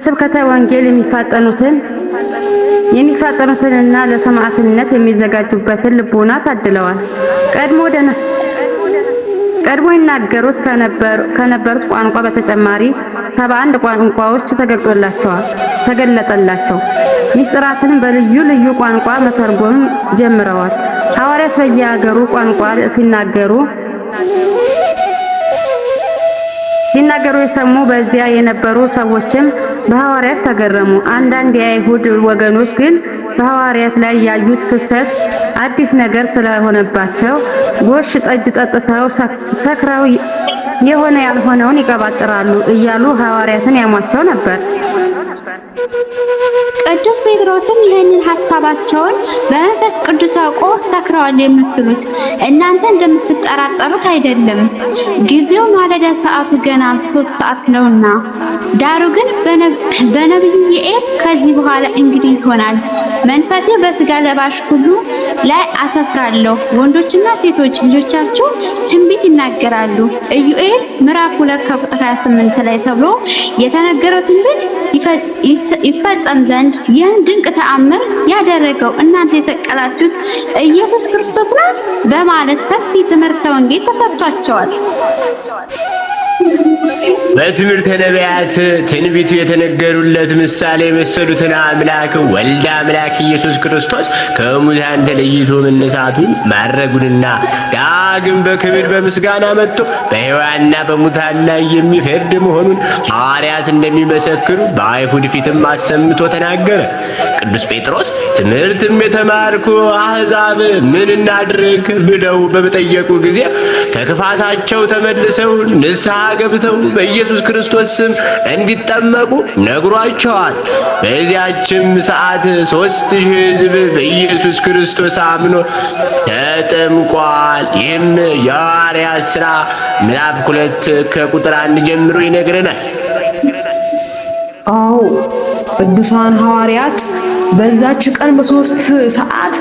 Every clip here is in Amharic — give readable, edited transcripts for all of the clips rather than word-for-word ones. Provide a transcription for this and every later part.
ስብከተ ወንጌል የሚፋጠኑትንና ለሰማዕትነት የሚዘጋጁበትን ልቦና ታድለዋል። ቀድሞ ይናገሩት ከነበሩት ቋንቋ በተጨማሪ 71 ቋንቋዎች ተገለጠላቸው። ሚስጥራትን በልዩ ልዩ ቋንቋ መተርጎም ጀምረዋል። ሐዋርያት በየአገሩ ቋንቋ ሲናገሩ የሰሙ በዚያ የነበሩ ሰዎችም በሐዋርያት ተገረሙ። አንዳንድ የአይሁድ ወገኖች ግን በሐዋርያት ላይ ያዩት ክስተት አዲስ ነገር ስለሆነባቸው ጎሽ ጠጅ ጠጥተው ሰክረው የሆነ ያልሆነውን ይቀባጥራሉ እያሉ ሐዋርያትን ያሟቸው ነበር። ቅዱስ ጴጥሮስም ይህንን ሐሳባቸውን በመንፈስ ቅዱስ አውቆ ሰክረዋል የምትሉት እናንተ እንደምትጠራጠሩት አይደለም፣ ጊዜው ማለዳ ሰዓቱ ገና 3 ሰዓት ነውና። ዳሩ ግን በነቢዩ ኢዩኤል ከዚህ በኋላ እንግዲህ ይሆናል፣ መንፈሴ በሥጋ ለባሽ ሁሉ ላይ አሰፍራለሁ፣ ወንዶችና ሴቶች ልጆቻችሁ ትንቢት ይናገራሉ። ኢዩኤል ምዕራፍ 2 ከቁጥር 28 ላይ ተብሎ የተነገረው ትንቢት ይፈጸም ዘንድ ይህን ድንቅ ተአምር ያደረገው እናንተ የሰቀላችሁት ኢየሱስ ክርስቶስ ነው በማለት ሰፊ ትምህርተ ወንጌል ተሰጥቷቸዋል። በትምህርተ ነቢያት ትንቢቱ የተነገሩለት ምሳሌ የመሰሉትን አምላክ ወልደ አምላክ ኢየሱስ ክርስቶስ ከሙታን ተለይቶ መነሳቱን ማረጉንና ዳግም በክብር በምስጋና መጥቶ በሕያዋንና በሙታን ላይ የሚፈርድ መሆኑን ሐዋርያት እንደሚመሰክሩ በአይሁድ ፊትም አሰምቶ ተናገረ። ቅዱስ ጴጥሮስ ትምህርትም የተማርኩ አሕዛብ ምን እናድርግ ብለው በጠየቁ ጊዜ ከክፋታቸው ተመልሰው ንስሐ ገብተው በኢየሱስ ክርስቶስ ስም እንዲጠመቁ ነግሯቸዋል። በዚያችም ሰዓት 3000 ሕዝብ በኢየሱስ ክርስቶስ አምኖ ተጠምቋል። ይህም የሐዋርያት ሥራ ምዕራፍ 2 ከቁጥር 1 ጀምሮ ይነግረናል። አዎ ቅዱሳን ሐዋርያት በዛች ቀን በ3 ሰዓት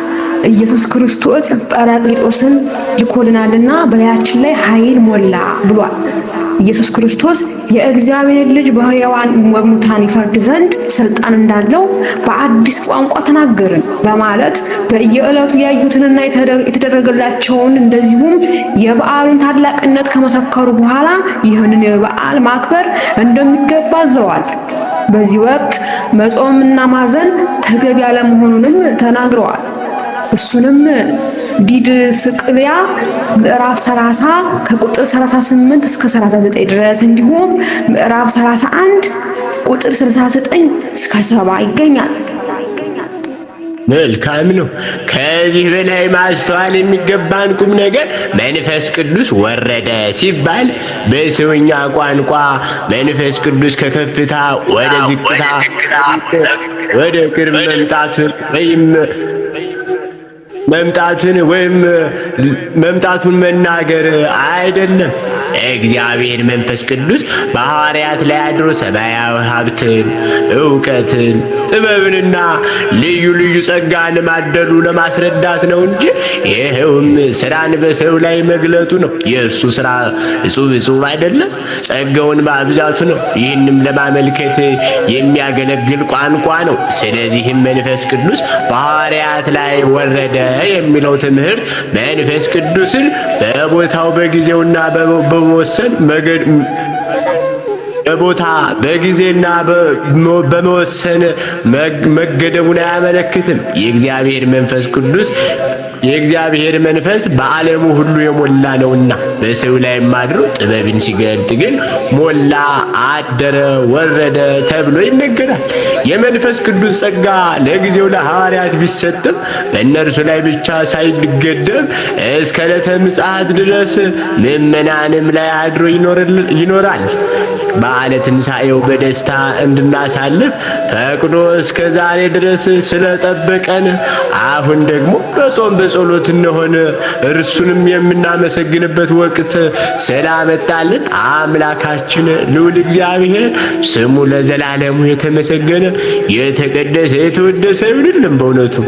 ኢየሱስ ክርስቶስ ጰራቅሊጦስን ልኮልናልና በላያችን ላይ ኃይል ሞላ ብሏል። ኢየሱስ ክርስቶስ የእግዚአብሔር ልጅ በሕያዋን በሙታን ይፈርድ ዘንድ ስልጣን እንዳለው በአዲስ ቋንቋ ተናገርን በማለት በየዕለቱ ያዩትንና የተደረገላቸውን እንደዚሁም የበዓሉን ታላቅነት ከመሰከሩ በኋላ ይህንን የበዓል ማክበር እንደሚገባ አዘዋል። በዚህ ወቅት መጾምና ማዘን ተገቢ ያለመሆኑንም ተናግረዋል። እሱንም ዲድስቅልያ ምዕራፍ 30 ከቁጥር 38 እስከ 39 ድረስ እንዲሁም ምዕራፍ 31 ቁጥር 69 እስከ 70 ይገኛል። መልካም ነው። ከዚህ በላይ ማስተዋል የሚገባን ቁም ነገር መንፈስ ቅዱስ ወረደ ሲባል በሰውኛ ቋንቋ መንፈስ ቅዱስ ከከፍታ ወደ ዝቅታ ወደ ቅርብ መምጣቱን መናገር አይደለም። እግዚአብሔር መንፈስ ቅዱስ በሐዋርያት ላይ አድሮ ሰማያዊ ሀብትን፣ ዕውቀትን፣ ጥበብንና ልዩ ልዩ ጸጋን ማደሉ ለማስረዳት ነው እንጂ ይኸውም ስራን በሰው ላይ መግለጡ ነው። የእርሱ ስራ እጹብ አይደለም፣ ጸጋውን ማብዛቱ ነው። ይህንም ለማመልከት የሚያገለግል ቋንቋ ነው። ስለዚህም መንፈስ ቅዱስ በሐዋርያት ላይ ወረደ የሚለው ትምህርት መንፈስ ቅዱስን በቦታው በጊዜውና በመወሰን በቦታ በጊዜና በመወሰን መገደቡን አያመለክትም። የእግዚአብሔር መንፈስ በዓለሙ ሁሉ የሞላ ነውና በሰው ላይ አድሮ ጥበብን ሲገልጥ ግን ሞላ፣ አደረ፣ ወረደ ተብሎ ይነገራል። የመንፈስ ቅዱስ ጸጋ ለጊዜው ለሐዋርያት ቢሰጥም በእነርሱ ላይ ብቻ ሳይገደብ እስከ ዕለተ ምጽአት ድረስ ምዕመናንም ላይ አድሮ ይኖራል። በዓለ ትንሣኤው በደስታ እንድናሳልፍ ፈቅዶ እስከ ዛሬ ድረስ ስለጠበቀን አሁን ደግሞ በጾም በጸሎት እንሆን እርሱንም የምናመሰግንበት ወቅት ስላመጣልን አምላካችን ልዑል እግዚአብሔር ስሙ ለዘላለሙ የተመሰገነ የተቀደሰ የተወደሰ ይሁንልን በእውነቱ።